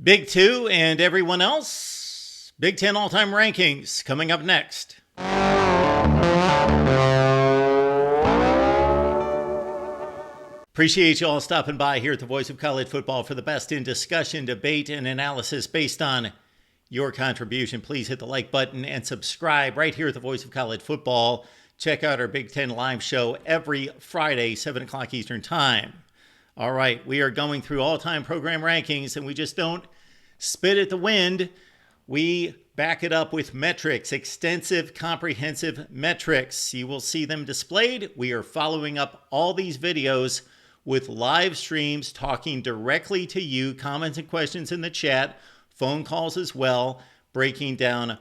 Big Two and everyone else. Big Ten all-time rankings coming up next. Appreciate you all stopping by here at the Voice of College Football for the best in discussion, debate, and analysis based on your contribution. Please hit the like button and subscribe right here at the Voice of College Football. Check out our Big Ten live show every Friday, 7 o'clock Eastern Time. All right, we are going through all-time program rankings, and we just don't spit at the wind. We back it up with metrics, extensive, comprehensive metrics. You will see them displayed. We are following up all these videos with live streams, talking directly to you, comments and questions in the chat, phone calls as well, breaking down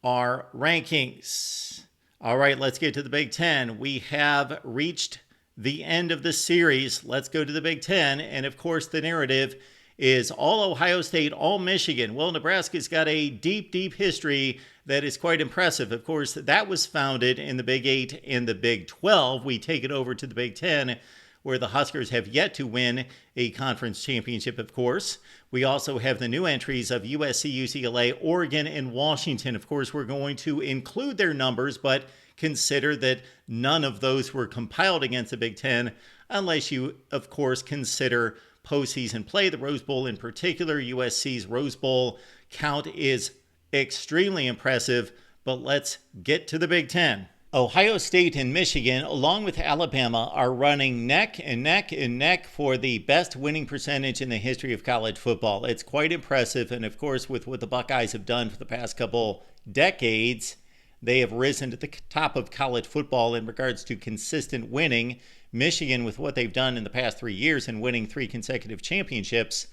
our rankings. All right, let's get to the Big Ten. We have reached the end of the series. Let's go to the Big Ten. And of course, the narrative is all Ohio State, all Michigan. Well, Nebraska's got a deep, deep history that is quite impressive. Of course, that was founded in the Big 8 and the Big 12. We take it over to the Big Ten, where the Huskers have yet to win a conference championship, of course. We also have the new entries of USC, UCLA, Oregon, and Washington. Of course, we're going to include their numbers, but consider that none of those were compiled against the Big Ten, unless you, of course, consider postseason play. The Rose Bowl in particular, USC's Rose Bowl count is extremely impressive, but let's get to the Big Ten. Ohio State and Michigan, along with Alabama, are running neck and neck and neck for the best winning percentage in the history of college football. It's quite impressive, and of course, with what the Buckeyes have done for the past couple decades, they have risen to the top of college football in regards to consistent winning. Michigan, with what they've done in the past 3 years and winning 3 consecutive championships,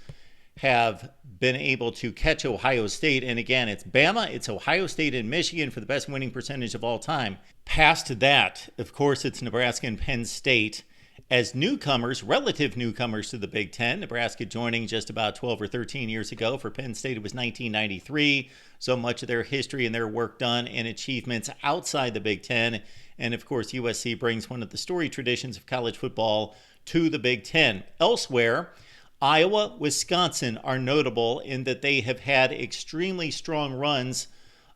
have been able to catch Ohio State. And again, it's Bama, it's Ohio State, and Michigan for the best winning percentage of all time. Past that, of course, it's Nebraska and Penn State as newcomers, relative newcomers to the Big Ten. Nebraska joining just about 12 or 13 years ago. For Penn State, it was 1993. So much of their history and their work done and achievements outside the Big Ten. And of course, USC brings one of the storied traditions of college football to the Big Ten. Elsewhere, Iowa, Wisconsin are notable in that they have had extremely strong runs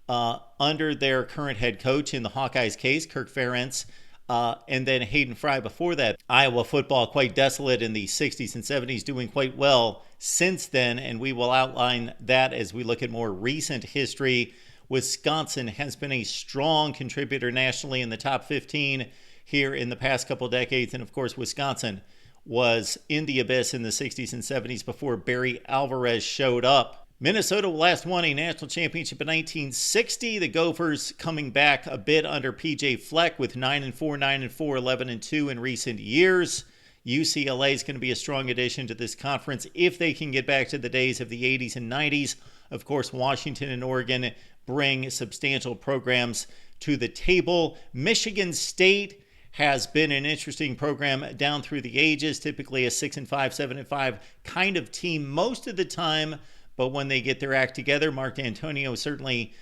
under their current head coach, in the Hawkeyes case, Kirk Ferentz, and then Hayden Fry before that. Iowa football quite desolate in the 60s and 70s, doing quite well since then, and we will outline that as we look at more recent history. Wisconsin has been a strong contributor nationally in the top 15 here in the past couple decades, and of course, Wisconsin was in the abyss in the 60s and 70s before Barry Alvarez showed up. Minnesota last won a national championship in 1960. The Gophers coming back a bit under P.J. Fleck with 9-4, 9-4, 11-2 in recent years. UCLA is going to be a strong addition to this conference if they can get back to the days of the 80s and 90s. Of course, Washington and Oregon bring substantial programs to the table. Michigan State has been an interesting program down through the ages, typically a 6-5, 7-5 kind of team most of the time. But when they get their act together, Mark D'Antonio certainly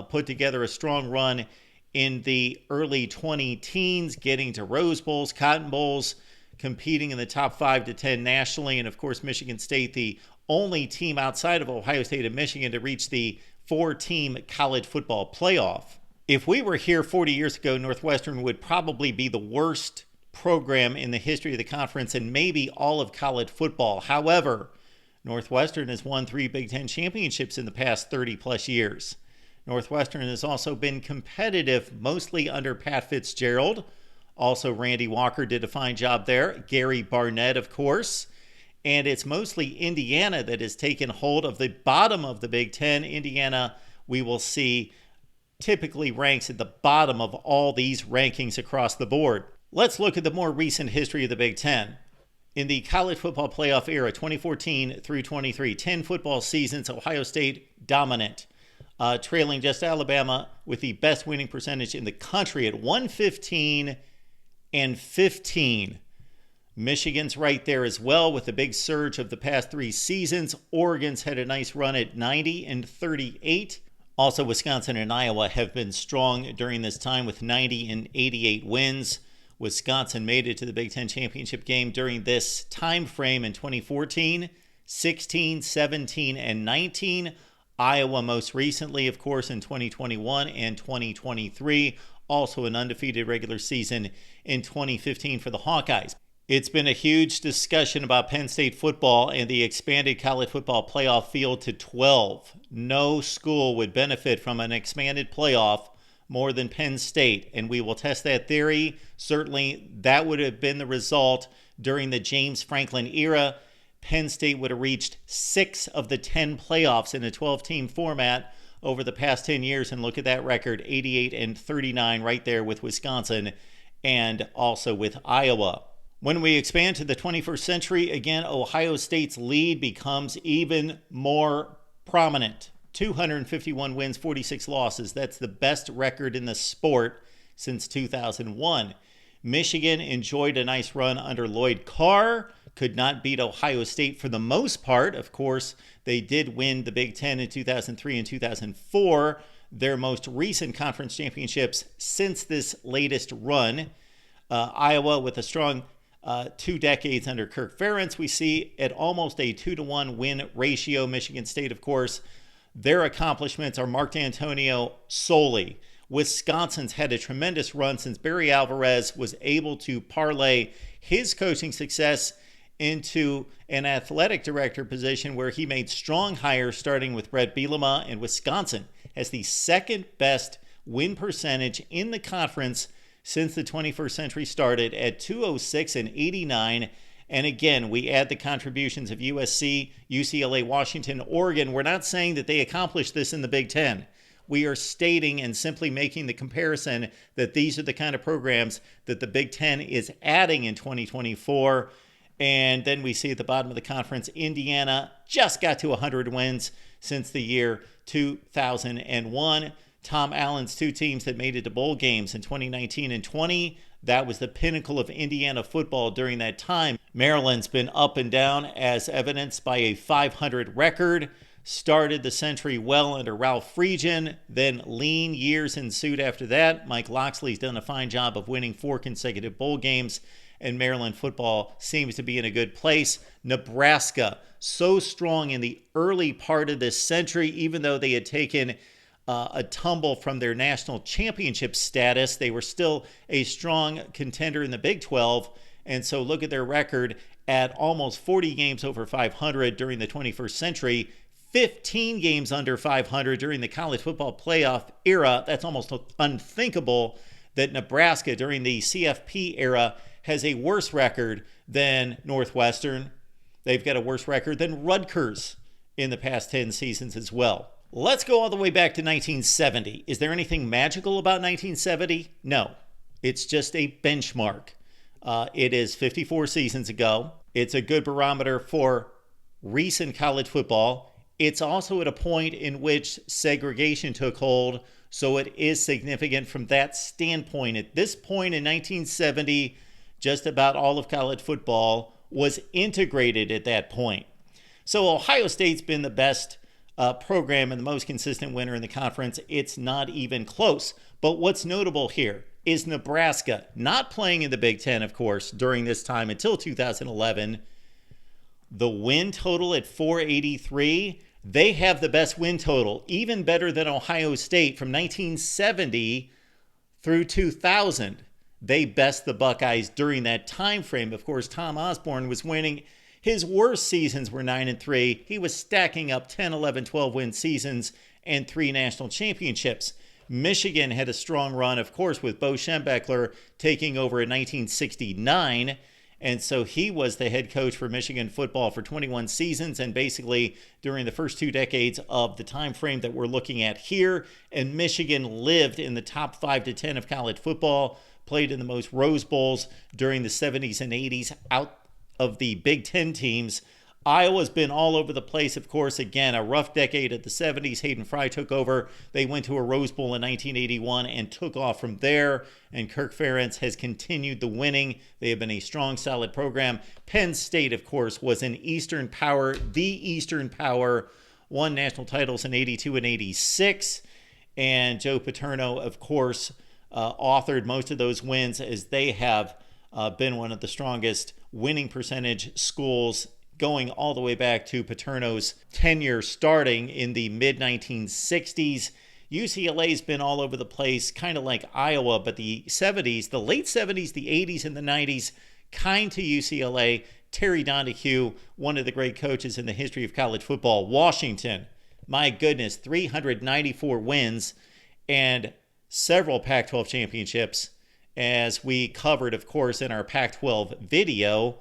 put together a strong run in the early 20-teens, getting to Rose Bowls, Cotton Bowls, competing in the top 5 to 10 nationally. And of course, Michigan State, the only team outside of Ohio State and Michigan to reach the 4-team college football playoff. If we were here 40 years ago, Northwestern would probably be the worst program in the history of the conference and maybe all of college football. However, Northwestern has won 3 Big Ten championships in the past 30 plus years. Northwestern has also been competitive, mostly under Pat Fitzgerald. Also, Randy Walker did a fine job there. Gary Barnett, of course. And it's mostly Indiana that has taken hold of the bottom of the Big Ten. Indiana, we will see, typically ranks at the bottom of all these rankings across the board. Let's look at the more recent history of the Big Ten. In the college football playoff era, 2014 through 23, 10 football seasons, Ohio State dominant, trailing just Alabama with the best winning percentage in the country at 115 and 15. Michigan's right there as well with the big surge of the past 3 seasons. Oregon's had a nice run at 90 and 38. Also, Wisconsin and Iowa have been strong during this time with 90 and 88 wins. Wisconsin made it to the Big Ten championship game during this time frame in 2014. 16, 17, and 19. Iowa most recently, of course, in 2021 and 2023. Also an undefeated regular season in 2015 for the Hawkeyes. It's been a huge discussion about Penn State football and the expanded college football playoff field to 12. No school would benefit from an expanded playoff more than Penn State, and we will test that theory. Certainly, that would have been the result during the James Franklin era. Penn State would have reached 6 of the 10 playoffs in a 12-team format over the past 10 years, and look at that record, 88 and 39 right there with Wisconsin and also with Iowa. When we expand to the 21st century, again, Ohio State's lead becomes even more prominent. 251 wins, 46 losses. That's the best record in the sport since 2001. Michigan enjoyed a nice run under Lloyd Carr, could not beat Ohio State for the most part. Of course, they did win the Big Ten in 2003 and 2004, their most recent conference championships since this latest run. Iowa with a strong 2 decades under Kirk Ferentz. We see at almost a 2-to-1 win ratio. Michigan State, of course, their accomplishments are Mark D'Antonio solely. Wisconsin's had a tremendous run since Barry Alvarez was able to parlay his coaching success into an athletic director position where he made strong hires starting with Brett Bielema, and Wisconsin has the second best win percentage in the conference since the 21st century started at 206 and 89. And again, we add the contributions of USC, UCLA, Washington, Oregon. We're not saying that they accomplished this in the Big Ten. We are stating and simply making the comparison that these are the kind of programs that the Big Ten is adding in 2024. And then we see at the bottom of the conference, Indiana just got to 100 wins since the year 2001. Tom Allen's 2 teams that made it to bowl games in 2019 and 20. That was the pinnacle of Indiana football during that time. Maryland's been up and down as evidenced by a 500 record. Started the century well under Ralph Friedgen, then lean years ensued after that. Mike Loxley's done a fine job of winning 4 consecutive bowl games, and Maryland football seems to be in a good place. Nebraska, so strong in the early part of this century, even though they had taken a tumble from their national championship status. They were still a strong contender in the Big 12. And so look at their record at almost 40 games over 500 during the 21st century, 15 games under 500 during the college football playoff era. That's almost unthinkable that Nebraska during the CFP era has a worse record than Northwestern. They've got a worse record than Rutgers in the past 10 seasons as well. Let's go all the way back to 1970. Is there anything magical about 1970? No. It's just a benchmark. It is 54 seasons ago. It's a good barometer for recent college football. It's also at a point in which segregation took hold, so it is significant from that standpoint. At this point in 1970, just about all of college football was integrated at that point. So Ohio State's been the best program and the most consistent winner in the conference. It's not even close. But what's notable here is Nebraska not playing in the Big Ten, of course, during this time until 2011. The win total at 483, they have the best win total, even better than Ohio State from 1970 through 2000. They best the Buckeyes during that time frame. Of course, Tom Osborne was winning. His worst seasons were 9-3. He was stacking up 10, 11, 12 win seasons and 3 national championships. Michigan had a strong run, of course, with Bo Schembechler taking over in 1969. And so he was the head coach for Michigan football for 21 seasons and basically during the first 2 decades of the time frame that we're looking at here. And Michigan lived in the top 5 to 10 of college football, played in the most Rose Bowls during the 70s and 80s out of the Big Ten teams. Iowa's been all over the place, of course. Again, a rough decade at the 70s. Hayden Fry took over. They went to a Rose Bowl in 1981 and took off from there. And Kirk Ferentz has continued the winning. They have been a strong, solid program. Penn State, of course, was an Eastern power, the Eastern power, won national titles in 82 and 86. And Joe Paterno, of course, authored most of those wins as they have been one of the strongest winning percentage schools going all the way back to Paterno's tenure starting in the mid-1960s. UCLA's been all over the place, kind of like Iowa, but the 70s, the late 70s, the 80s, and the 90s, kind to UCLA. Terry Donahue, one of the great coaches in the history of college football. Washington, my goodness, 394 wins and several Pac-12 championships, as we covered, of course, in our Pac-12 video.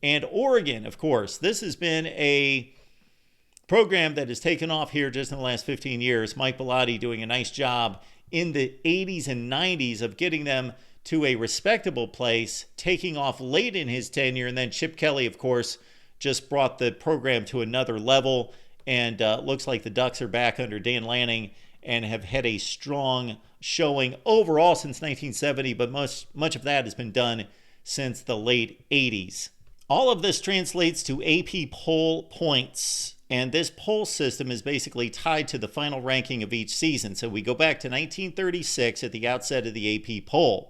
And Oregon, of course, this has been a program that has taken off here just in the last 15 years. Mike Bellotti doing a nice job in the 80s and 90s of getting them to a respectable place, taking off late in his tenure. And then Chip Kelly, of course, just brought the program to another level. And looks like the Ducks are back under Dan Lanning and have had a strong showing overall since 1970, but much of that has been done since the late 80s. All of this translates to AP poll points, and this poll system is basically tied to the final ranking of each season. So we go back to 1936 at the outset of the AP poll.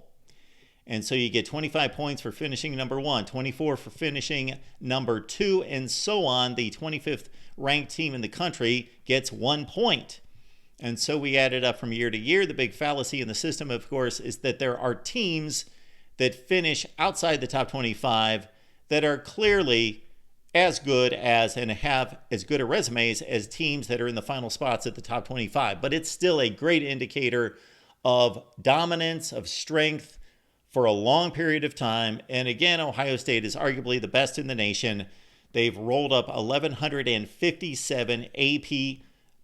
And so you get 25 points for finishing number 1, 24 for finishing number 2, and so on. The 25th ranked team in the country gets 1 point. And so we add it up from year to year. The big fallacy in the system, of course, is that there are teams that finish outside the top 25 that are clearly as good as and have as good a resumes as teams that are in the final spots at the top 25. But it's still a great indicator of dominance, of strength for a long period of time. And again, Ohio State is arguably the best in the nation. They've rolled up 1,157 AP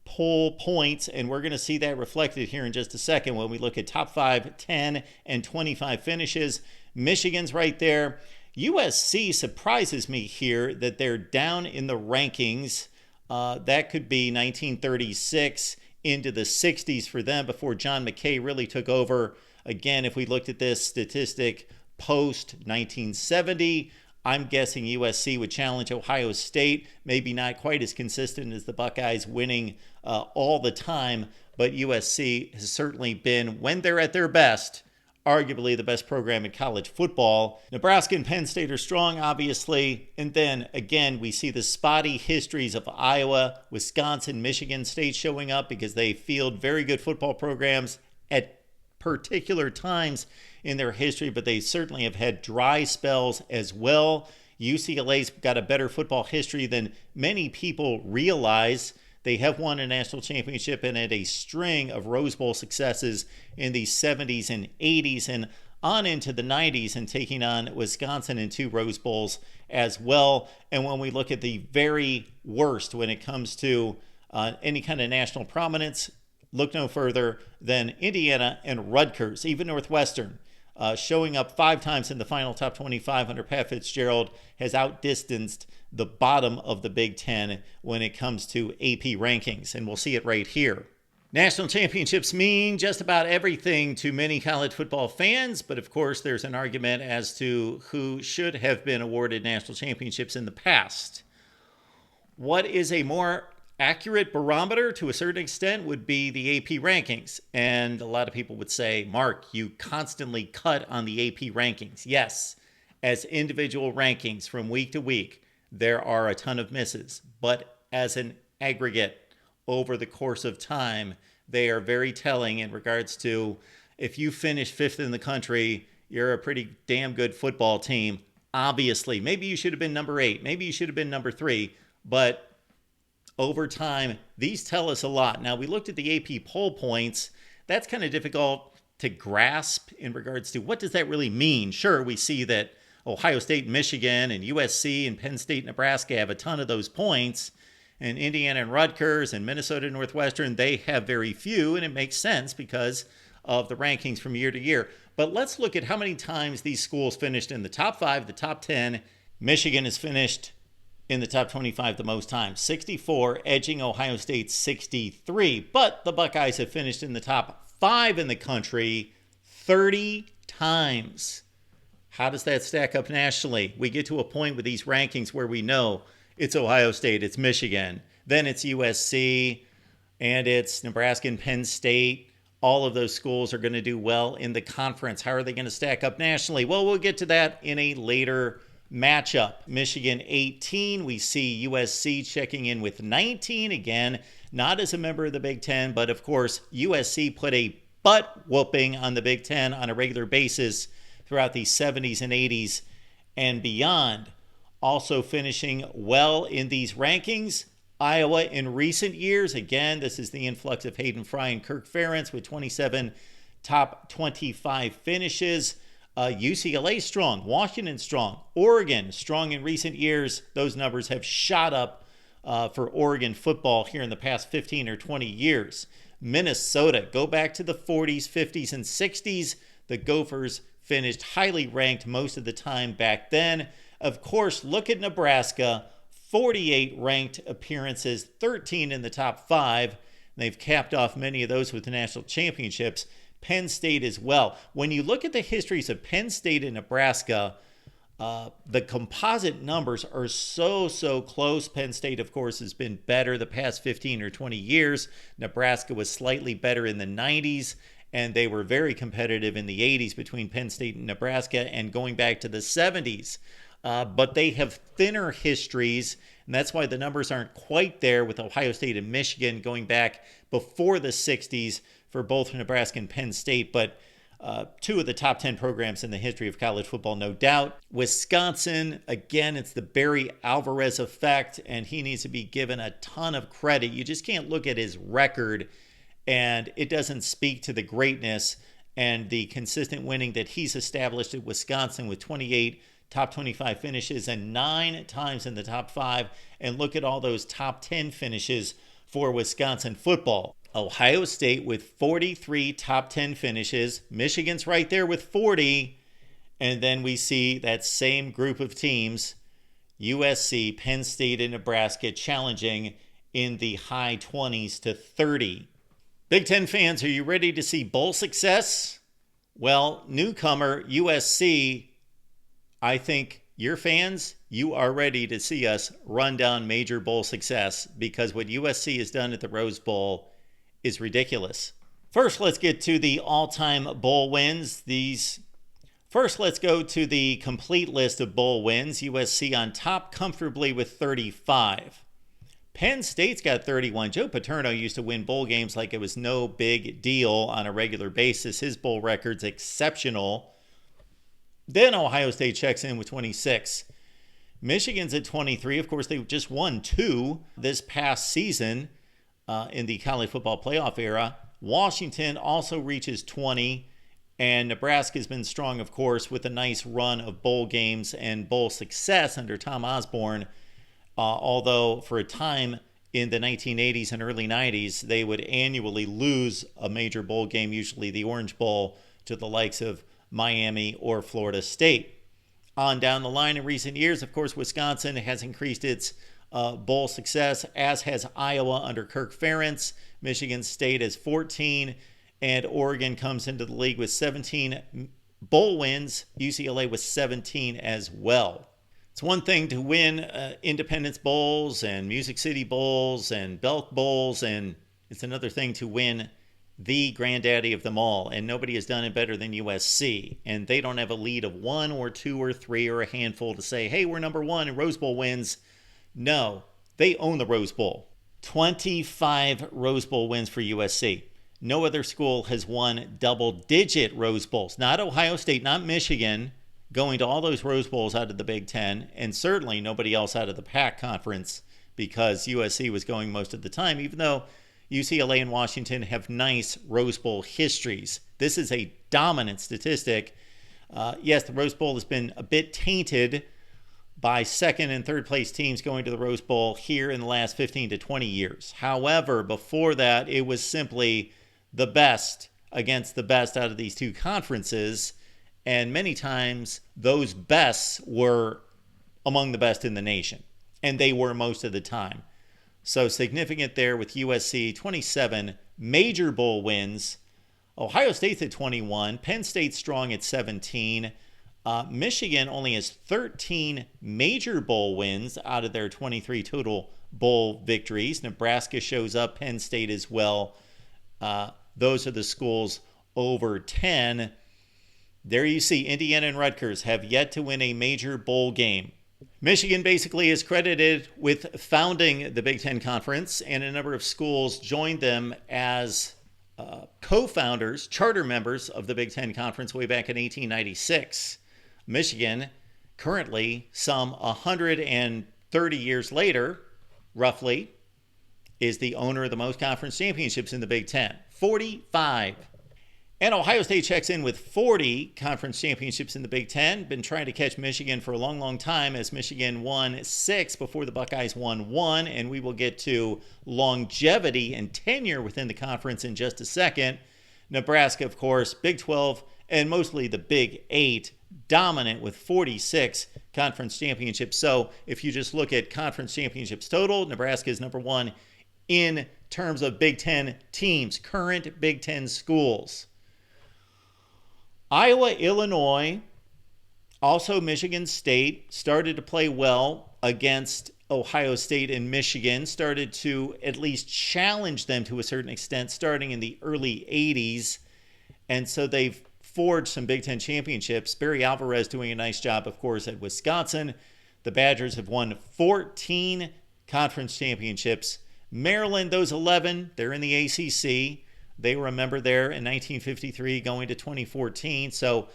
poll points, and we're going to see that reflected here in just a second when we look at top 5, 10, and 25 finishes. Michigan's right there. USC surprises me here that they're down in the rankings. That could be 1936 into the 60s for them before John McKay really took over. Again, if we looked at this statistic post 1970, I'm guessing USC would challenge Ohio State. Maybe not quite as consistent as the Buckeyes winning all the time, but USC has certainly been, when they're at their best, arguably the best program in college football. Nebraska and Penn State are strong, obviously. And then, again, we see the spotty histories of Iowa, Wisconsin, Michigan State showing up because they field very good football programs at particular times in their history, but they certainly have had dry spells as well. UCLA's got a better football history than many people realize. They have won a national championship and had a string of Rose Bowl successes in the 70s and 80s and on into the 90s, and taking on Wisconsin in 2 Rose Bowls as well. And when we look at the very worst when it comes to any kind of national prominence, look no further than Indiana and Rutgers, even Northwestern. Showing up 5 times in the final top 25 under Pat Fitzgerald has outdistanced the bottom of the Big Ten when it comes to AP rankings, and we'll see it right here. National championships mean just about everything to many college football fans, but of course there's an argument as to who should have been awarded national championships in the past. What is a more accurate barometer to a certain extent would be the AP rankings. And a lot of people would say, Mark, you constantly cut on the AP rankings. Yes, as individual rankings from week to week, there are a ton of misses. But as an aggregate over the course of time, they are very telling in regards to if you finish 5th in the country, you're a pretty damn good football team. Obviously, maybe you should have been number 8. Maybe you should have been number 3. But over time, these tell us a lot. Now, we looked at the AP poll points. That's kind of difficult to grasp in regards to what does that really mean. Sure, we see that Ohio State, Michigan, and USC, and Penn State, Nebraska have a ton of those points. And Indiana and Rutgers and Minnesota and Northwestern, they have very few, and it makes sense because of the rankings from year to year. But let's look at how many times these schools finished in the top 5, the top 10. Michigan has finished in the top 25 the most times, 64, edging Ohio State 63. But the Buckeyes have finished in the top 5 in the country 30 times. How does that stack up nationally? We get to a point with these rankings where we know it's Ohio State, it's Michigan, then it's USC, and it's Nebraska and Penn State. All of those schools are going to do well in the conference. How are they going to stack up nationally? Well, we'll get to that in a later matchup. Michigan 18. We see USC checking in with 19. Again, not as a member of the Big Ten, but of course, USC put a butt whooping on the Big Ten on a regular basis throughout the 70s and 80s and beyond. Also finishing well in these rankings, Iowa in recent years. Again, this is the influx of Hayden Fry and Kirk Ferentz with 27 top 25 finishes. UCLA strong, Washington strong, Oregon strong in recent years. Those numbers have shot up for Oregon football here in the past 15 or 20 years. Minnesota, go back to the 40s, 50s, and 60s. The Gophers finished highly ranked most of the time back then. Of course, look at Nebraska, 48 ranked appearances, 13 in the top 5. They've capped off many of those with the national championships. Penn State as well. When you look at the histories of Penn State and Nebraska, the composite numbers are so close. Penn State, of course, has been better the past 15 or 20 years. Nebraska was slightly better in the 90s, and they were very competitive in the 80s between Penn State and Nebraska and going back to the 70s. But they have thinner histories, and that's why the numbers aren't quite there with Ohio State and Michigan going back before the 60s for both Nebraska and Penn State. But two of the top 10 programs in the history of college football, no doubt. Wisconsin, again, it's the Barry Alvarez effect, and he needs to be given a ton of credit. You just can't look at his record, and it doesn't speak to the greatness and the consistent winning that he's established at Wisconsin with 28 top 25 finishes and 9 times in the top 5. And look at all those top 10 finishes for Wisconsin football. Ohio State with 43 top 10 finishes. Michigan's right there with 40. And then we see that same group of teams, USC, Penn State, and Nebraska, challenging in the high 20s to 30. Big Ten fans, are you ready to see bowl success? Well, newcomer USC, I think your fans, you are ready to see us run down major bowl success, because what USC has done at the Rose Bowl is ridiculous. First, let's get to the all-time bowl wins. First, let's go to the complete list of bowl wins. USC on top comfortably with 35. Penn State's got 31. Joe Paterno used to win bowl games like it was no big deal on a regular basis. His bowl record's exceptional. Then Ohio State checks in with 26. Michigan's at 23. Of course, they just won 2 this past season in the college football playoff era. Washington also reaches 20. And Nebraska's been strong, of course, with a nice run of bowl games and bowl success under Tom Osborne. Although for a time in the 1980s and early 90s, they would annually lose a major bowl game, usually the Orange Bowl, to the likes of Miami or Florida State. On down the line in recent years, of course, Wisconsin has increased its bowl success, as has Iowa under Kirk Ferentz. Michigan State is 14, and Oregon comes into the league with 17 bowl wins. UCLA with 17 as well. It's one thing to win Independence Bowls and Music City Bowls and Belk Bowls, and it's another thing to win the granddaddy of them all, and nobody has done it better than USC. And they don't have a lead of 1 or 2 or 3 or a handful to say, hey, we're number 1 in Rose Bowl wins. No, they own the Rose Bowl. 25 Rose Bowl wins for USC. No other school has won double-digit Rose Bowls. Not Ohio State, not Michigan, going to all those Rose Bowls out of the Big Ten, and certainly nobody else out of the Pac Conference, because USC was going most of the time, even though UCLA and Washington have nice Rose Bowl histories. This is a dominant statistic. Yes, the Rose Bowl has been a bit tainted by second and third place teams going to the Rose Bowl here in the last 15 to 20 years. However, before that, it was simply the best against the best out of these two conferences. And many times those bests were among the best in the nation. And they were most of the time. So significant there with USC, 27 major bowl wins. Ohio State's at 21. Penn State's strong at 17. Michigan only has 13 major bowl wins out of their 23 total bowl victories. Nebraska shows up, Penn State as well. Those are the schools over 10. There you see Indiana and Rutgers have yet to win a major bowl game. Michigan basically is credited with founding the Big Ten Conference, and a number of schools joined them as co-founders, charter members of the Big Ten Conference way back in 1896. Michigan, currently some 130 years later, roughly, is the owner of the most conference championships in the Big Ten, 45. And Ohio State checks in with 40 conference championships in the Big Ten. Been trying to catch Michigan for a long, long time, as Michigan won 6 before the Buckeyes won 1. And we will get to longevity and tenure within the conference in just a second. Nebraska, of course, Big 12, and mostly the Big 8, dominant with 46 conference championships. So if you just look at conference championships total, Nebraska is number 1 in terms of Big Ten teams, current Big Ten schools. Iowa, Illinois, also Michigan State started to play well against Ohio State and Michigan, started to at least challenge them to a certain extent starting in the early 80s. And so they've forged some Big Ten championships. Barry Alvarez doing a nice job, of course, at Wisconsin. The Badgers have won 14 conference championships. Maryland, those 11, they're in the ACC. They were a member there in 1953 going to 2014. So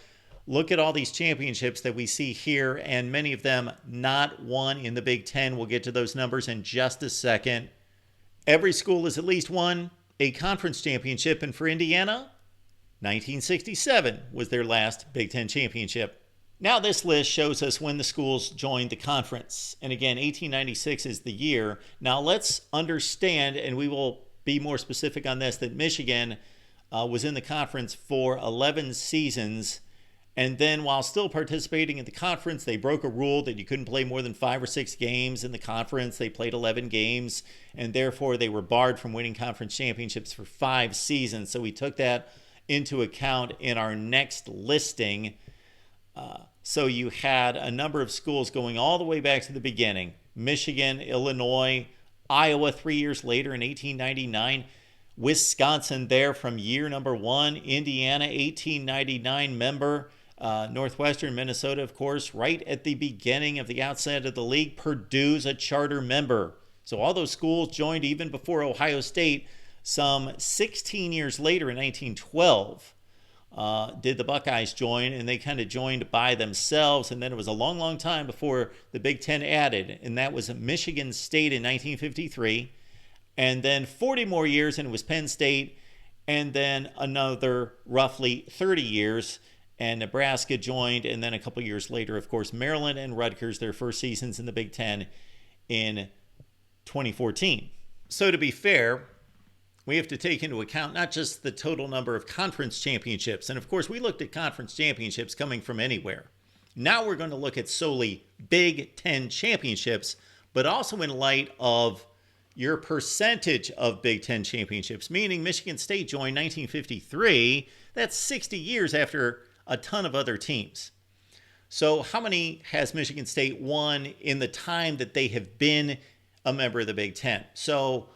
look at all these championships that we see here, and many of them not won in the Big Ten. We'll get to those numbers in just a second. Every school has at least won a conference championship, and for Indiana, 1967 was their last Big Ten championship. Now this list shows us when the schools joined the conference. And again, 1896 is the year. Now let's understand, and we will be more specific on this, that Michigan was in the conference for 11 seasons. And then while still participating in the conference, they broke a rule that you couldn't play more than 5 or 6 games in the conference. They played 11 games, and therefore they were barred from winning conference championships for 5 seasons. So we took that into account in our next listing. So you had a number of schools going all the way back to the beginning. Michigan, Illinois, Iowa 3 years later in 1899, Wisconsin there from year number 1, Indiana 1899 member, Northwestern, Minnesota, of course, right at the beginning of the outset of the league. Purdue's a charter member. So all those schools joined even before Ohio State. Some 16 years later in 1912, did the Buckeyes join, and they kind of joined by themselves. And then it was a long, long time before the Big Ten added, and that was Michigan State in 1953. And then 40 more years, and it was Penn State, and then another roughly 30 years, and Nebraska joined. And then a couple years later, of course, Maryland and Rutgers, their first seasons in the Big Ten in 2014. So to be fair, we have to take into account not just the total number of conference championships. And of course, we looked at conference championships coming from anywhere. Now we're going to look at solely Big Ten championships, but also in light of your percentage of Big Ten championships, meaning Michigan State joined 1953. That's 60 years after a ton of other teams. So how many has Michigan State won in the time that they have been a member of the Big Ten? So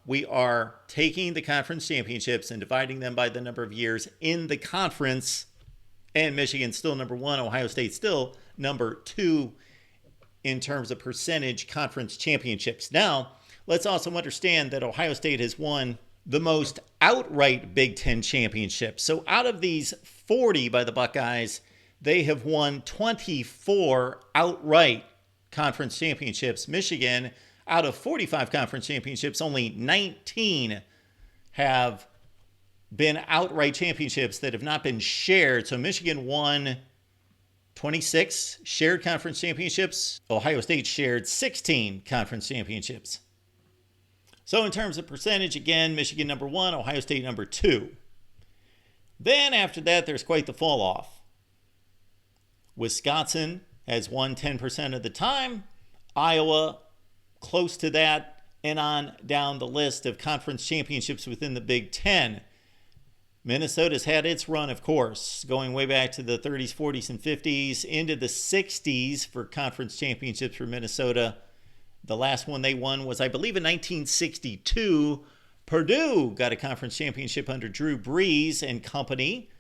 we are taking the conference championships and dividing them by the number of years in the conference, and Michigan's still number 1, Ohio State still number 2 in terms of percentage conference championships. Now, let's also understand that Ohio State has won the most outright Big Ten championships. So out of these 40 by the Buckeyes, they have won 24 outright conference championships. Michigan, out of 45 conference championships, only 19 have been outright championships that have not been shared. So Michigan won 26 shared conference championships. Ohio State shared 16 conference championships. So in terms of percentage, again, Michigan number 1, Ohio State number 2. Then after that, there's quite the fall off. Wisconsin has won 10% of the time. Iowa close to that, and on down the list of conference championships within the Big Ten. Minnesota's had its run, of course, going way back to the 30s, 40s, and 50s, into the 60s for conference championships for Minnesota. The last one they won was, I believe, in 1962. Purdue got a conference championship under Drew Brees and company.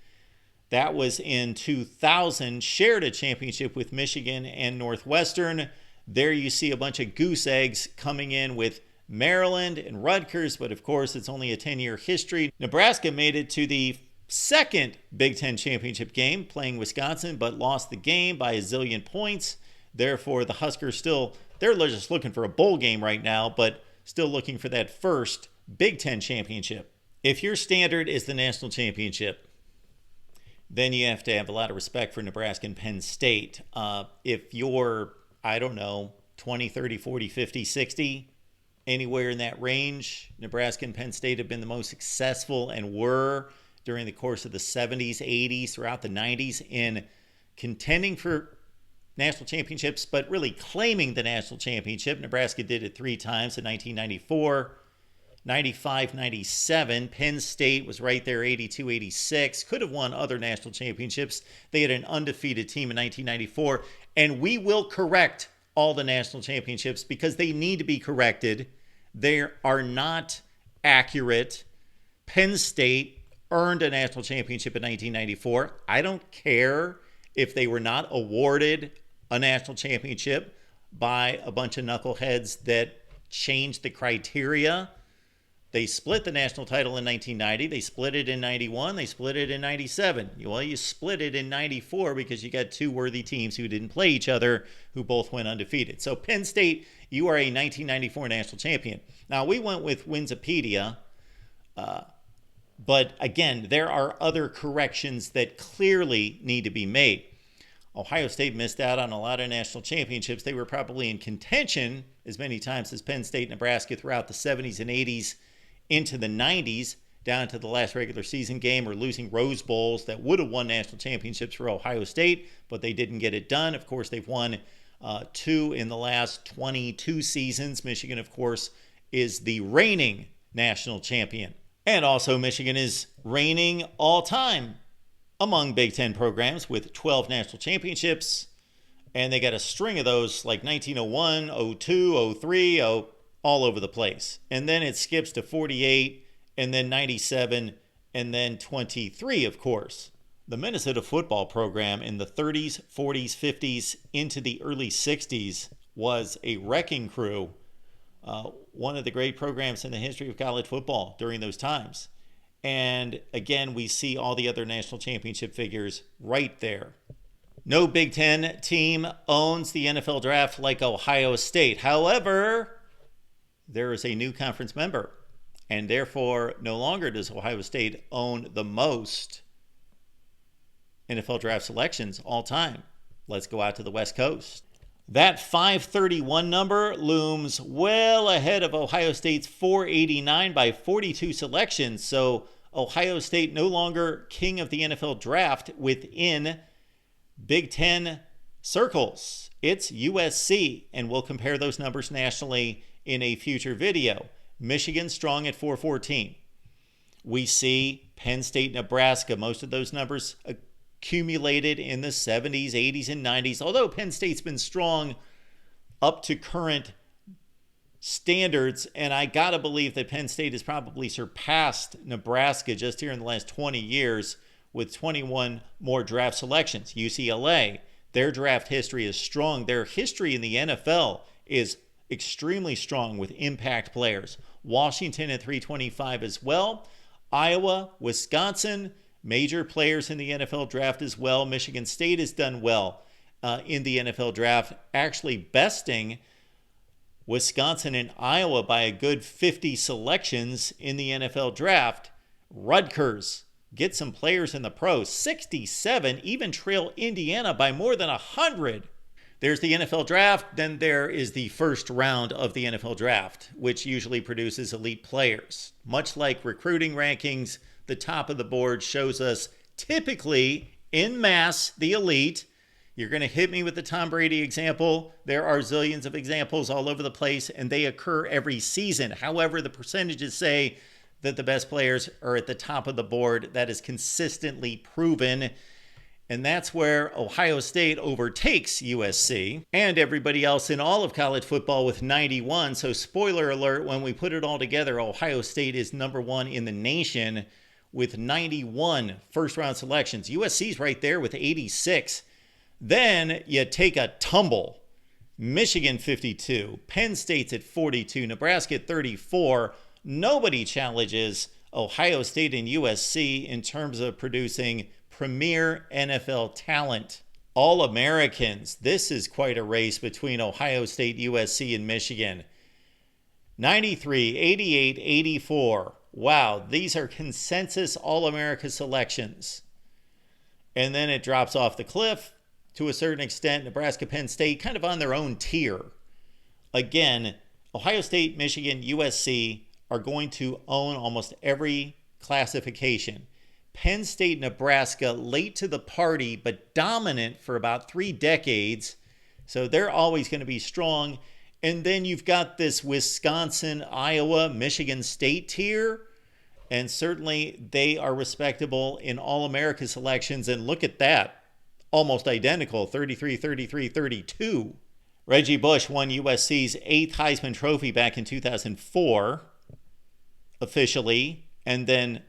That was in 2000, shared a championship with Michigan and Northwestern. There you see a bunch of goose eggs coming in with Maryland and Rutgers, but of course it's only a 10-year history. Nebraska made it to the second Big Ten championship game, playing Wisconsin, but lost the game by a zillion points. Therefore, the Huskers they're just looking for a bowl game right now, but still looking for that first Big Ten championship. If your standard is the national championship, then you have to have a lot of respect for Nebraska and Penn State. If you're, I don't know, 20, 30, 40, 50, 60, anywhere in that range, Nebraska and Penn State have been the most successful and were during the course of the 70s, 80s, throughout the 90s in contending for national championships, but really claiming the national championship. Nebraska did it 3 times in 1994, 95, 97. Penn State was right there, 82, 86. Could have won other national championships. They had an undefeated team in 1994. And we will correct all the national championships because they need to be corrected. They are not accurate. Penn State earned a national championship in 1994. I don't care if they were not awarded a national championship by a bunch of knuckleheads that changed the criteria. They split the national title in 1990. They split it in 91. They split it in 97. Well, you split it in 94 because you got 2 worthy teams who didn't play each other, who both went undefeated. So Penn State, you are a 1994 national champion. Now, we went with Winsipedia, but again, there are other corrections that clearly need to be made. Ohio State missed out on a lot of national championships. They were probably in contention as many times as Penn State, Nebraska throughout the 70s and 80s into the 90s, down to the last regular season game, or losing Rose Bowls that would have won national championships for Ohio State, but they didn't get it done. Of course, they've won 2 in the last 22 seasons. Michigan, of course, is the reigning national champion. And also, Michigan is reigning all-time among Big Ten programs with 12 national championships. And they got a string of those like 1901, 02, 03, all over the place. And then it skips to 48, and then 97, and then 23, of course. The Minnesota football program in the 30s, 40s, 50s, into the early 60s was a wrecking crew. One of the great programs in the history of college football during those times. And again, we see all the other national championship figures right there. No Big Ten team owns the NFL draft like Ohio State. However, there is a new conference member, and therefore no longer does Ohio State own the most NFL draft selections all time. Let's go out to the West Coast. That 531 number looms well ahead of Ohio State's 489 by 42 selections. So Ohio State no longer king of the NFL draft within Big Ten circles. It's USC, and we'll compare those numbers nationally in a future video. Michigan strong at 414. We see Penn State, Nebraska, most of those numbers accumulated in the 70s, 80s, and 90s. Although Penn State's been strong up to current standards, and I gotta believe that Penn State has probably surpassed Nebraska just here in the last 20 years with 21 more draft selections. UCLA, their draft history is strong. Their history in the NFL is extremely strong with impact players. Washington at 325 as well. Iowa, Wisconsin, major players in the NFL draft as well. Michigan State has done well in the NFL draft, actually besting Wisconsin and Iowa by a good 50 selections in the NFL draft. Rutgers get some players in the pros, 67, even trail Indiana by more than 100. There's the NFL draft, then there is the first round of the NFL draft, which usually produces elite players. Much like recruiting rankings, the top of the board shows us typically en masse the elite. You're going to hit me with the Tom Brady example. There are zillions of examples all over the place, and they occur every season. However, the percentages say that the best players are at the top of the board. That is consistently proven. And that's where Ohio State overtakes USC and everybody else in all of college football with 91. So spoiler alert, when we put it all together, Ohio State is number 1 in the nation with 91 first-round selections. USC's right there with 86. Then you take a tumble. Michigan 52, Penn State's at 42, Nebraska at 34. Nobody challenges Ohio State and USC in terms of producing premier NFL talent. All-Americans. This is quite a race between Ohio State, USC, and Michigan. 93, 88, 84. Wow, these are consensus All-America selections. And then it drops off the cliff to a certain extent. Nebraska, Penn State, kind of on their own tier. Again, Ohio State, Michigan, USC are going to own almost every classification. Penn State, Nebraska, late to the party, but dominant for about 3 decades. So they're always going to be strong. And then you've got this Wisconsin, Iowa, Michigan State tier. And certainly they are respectable in All-America selections. And look at that. Almost identical, 33, 33, 32. Reggie Bush won USC's 8th Heisman Trophy back in 2004, officially, and then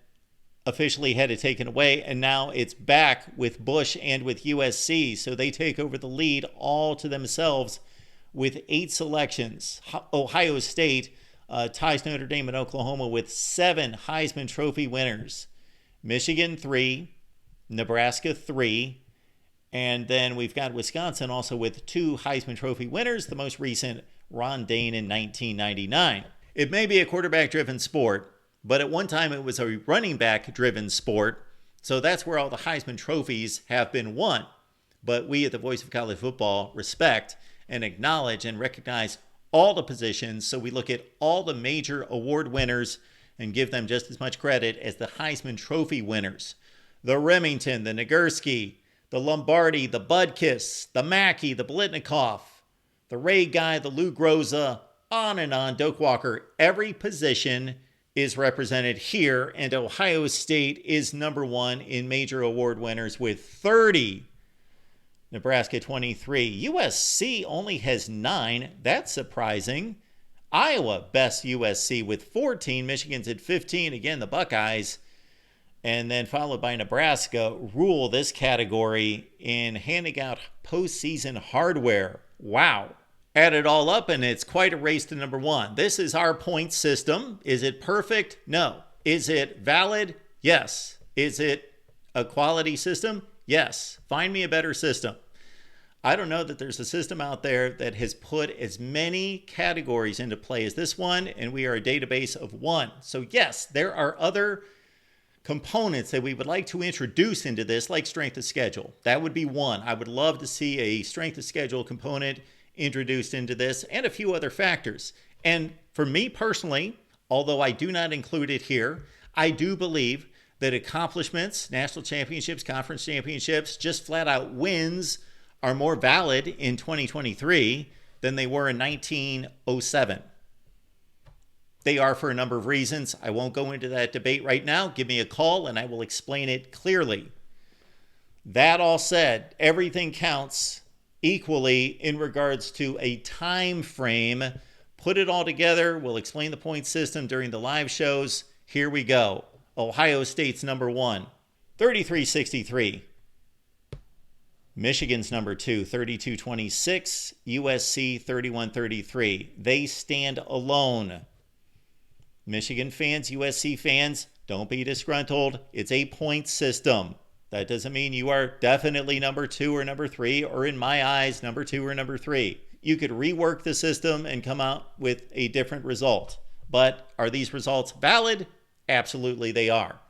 officially had it taken away, and now it's back with Bush and with USC, so they take over the lead all to themselves with 8 selections. Ohio State ties Notre Dame and Oklahoma with 7 Heisman Trophy winners. Michigan 3, Nebraska 3, and then we've got Wisconsin also with 2 Heisman Trophy winners, the most recent Ron Dayne in 1999. It may be a quarterback-driven sport, but at one time it was a running back-driven sport, so that's where all the Heisman trophies have been won. But we at the Voice of College Football respect and acknowledge and recognize all the positions, so we look at all the major award winners and give them just as much credit as the Heisman Trophy winners. The Remington, the Nagurski, the Lombardi, the Budkiss, the Mackey, the Blitnikoff, the Ray Guy, the Lou Groza, on and on, Doak Walker. Every position is represented here, and Ohio State is number 1 in major award winners with 30. Nebraska 23. USC only has 9. That's surprising. Iowa best USC with 14. Michigan's at 15. Again, the Buckeyes. And then followed by Nebraska rule this category in handing out postseason hardware. Wow. Add it all up and it's quite a race to number 1. This is our point system. Is it perfect? No. Is it valid? Yes. Is it a quality system? Yes. Find me a better system. I don't know that there's a system out there that has put as many categories into play as this one, and we are a database of 1. So yes, there are other components that we would like to introduce into this, like strength of schedule. That would be 1. I would love to see a strength of schedule component introduced into this, and a few other factors. And for me personally, although I do not include it here, I do believe that accomplishments, national championships, conference championships, just flat out wins are more valid in 2023 than they were in 1907. They are for a number of reasons. I won't go into that debate right now. Give me a call and I will explain it clearly. That all said, everything counts equally in regards to a time frame. Put it all together. We'll explain the point system during the live shows. Here we go. Ohio State's number 1, 33-63. Michigan's number 2, 32-26. USC 31-33. They stand alone. Michigan fans, USC fans, don't be disgruntled. It's a point system. That doesn't mean you are definitely number 2 or number 3, or in my eyes, number 2 or number 3. You could rework the system and come out with a different result. But are these results valid? Absolutely they are.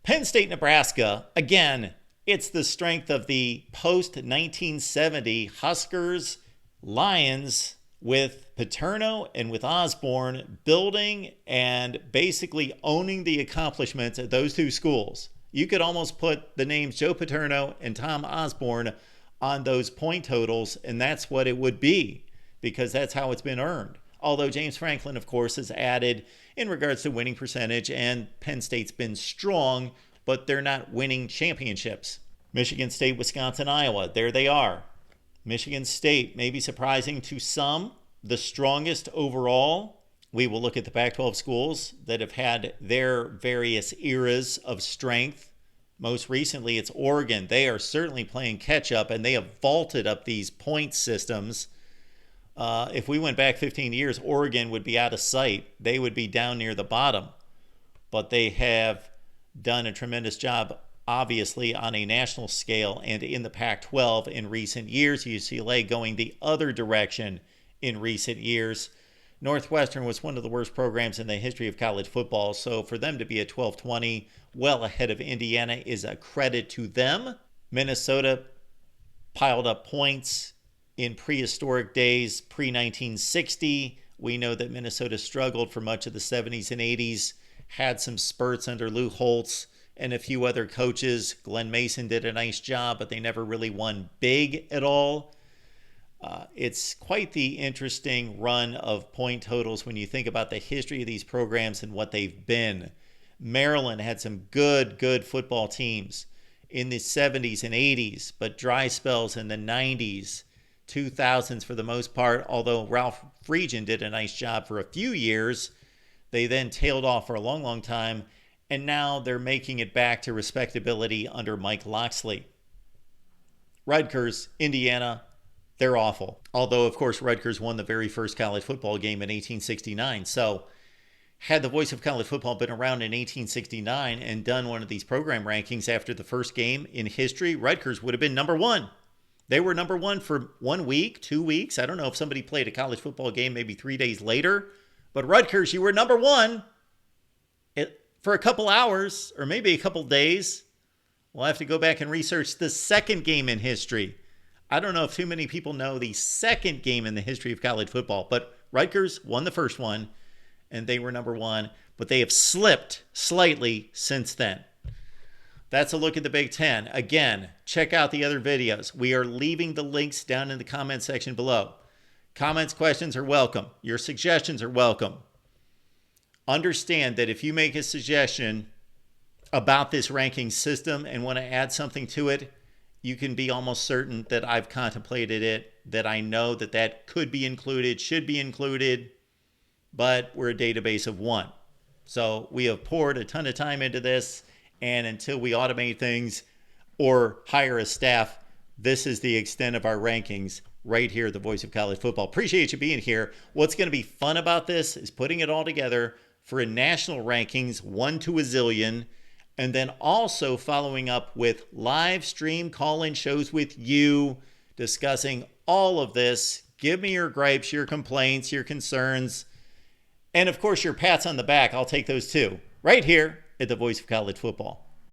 Penn State, Nebraska, again, it's the strength of the post-1970 Huskers, Lions, with Paterno and with Osborne building and basically owning the accomplishments at those 2 schools. You could almost put the names Joe Paterno and Tom Osborne on those point totals, and that's what it would be, because that's how it's been earned. Although James Franklin, of course, has added in regards to winning percentage, and Penn State's been strong, but they're not winning championships. Michigan State, Wisconsin, Iowa, there they are. Michigan State may be surprising to some, the strongest overall. We will look at the Pac-12 schools that have had their various eras of strength. Most recently, it's Oregon. They are certainly playing catch up, and they have vaulted up these point systems. If we went back 15 years, Oregon would be out of sight. They would be down near the bottom. But they have done a tremendous job, obviously, on a national scale and in the Pac-12 in recent years. UCLA going the other direction in recent years. Northwestern was one of the worst programs in the history of college football, so for them to be at 12-20, well ahead of Indiana, is a credit to them. Minnesota piled up points in prehistoric days, pre-1960. We know that Minnesota struggled for much of the 70s and 80s, had some spurts under Lou Holtz and a few other coaches. Glenn Mason did a nice job, but they never really won big at all. It's quite the interesting run of point totals when you think about the history of these programs and what they've been. Maryland had some good football teams in the 70s and 80s, but dry spells in the 90s, 2000s for the most part, although Ralph Friedgen did a nice job for a few years. They then tailed off for a long time, and now they're making it back to respectability under Mike Locksley. Rutgers, Indiana, they're awful. Although, of course, Rutgers won the very first college football game in 1869. So, had the Voice of College Football been around in 1869 and done one of these program rankings after the first game in history, Rutgers would have been number one. They were number one for 1 week, 2 weeks. I don't know if somebody played a college football game maybe 3 days later. But Rutgers, you were number one for a couple hours or maybe a couple days. We'll have to go back and research the second game in history. I don't know if too many people know the second game in the history of college football, but Rutgers won the first one, and they were number one, but they have slipped slightly since then. That's a look at the Big Ten. Again, check out the other videos. We are leaving the links down in the comment section below. Comments, questions are welcome. Your suggestions are welcome. Understand that if you make a suggestion about this ranking system and want to add something to it, you can be almost certain that I've contemplated it, that I know that that could be included, should be included, but we're a database of one. So we have poured a ton of time into this, and until we automate things or hire a staff, this is the extent of our rankings right here at the Voice of College Football. Appreciate you being here. What's going to be fun about this is putting it all together for a national rankings, 1 to a zillion, and then also following up with live stream call-in shows with you, discussing all of this. Give me your gripes, your complaints, your concerns, and of course your pats on the back. I'll take those too, right here at the Voice of College Football.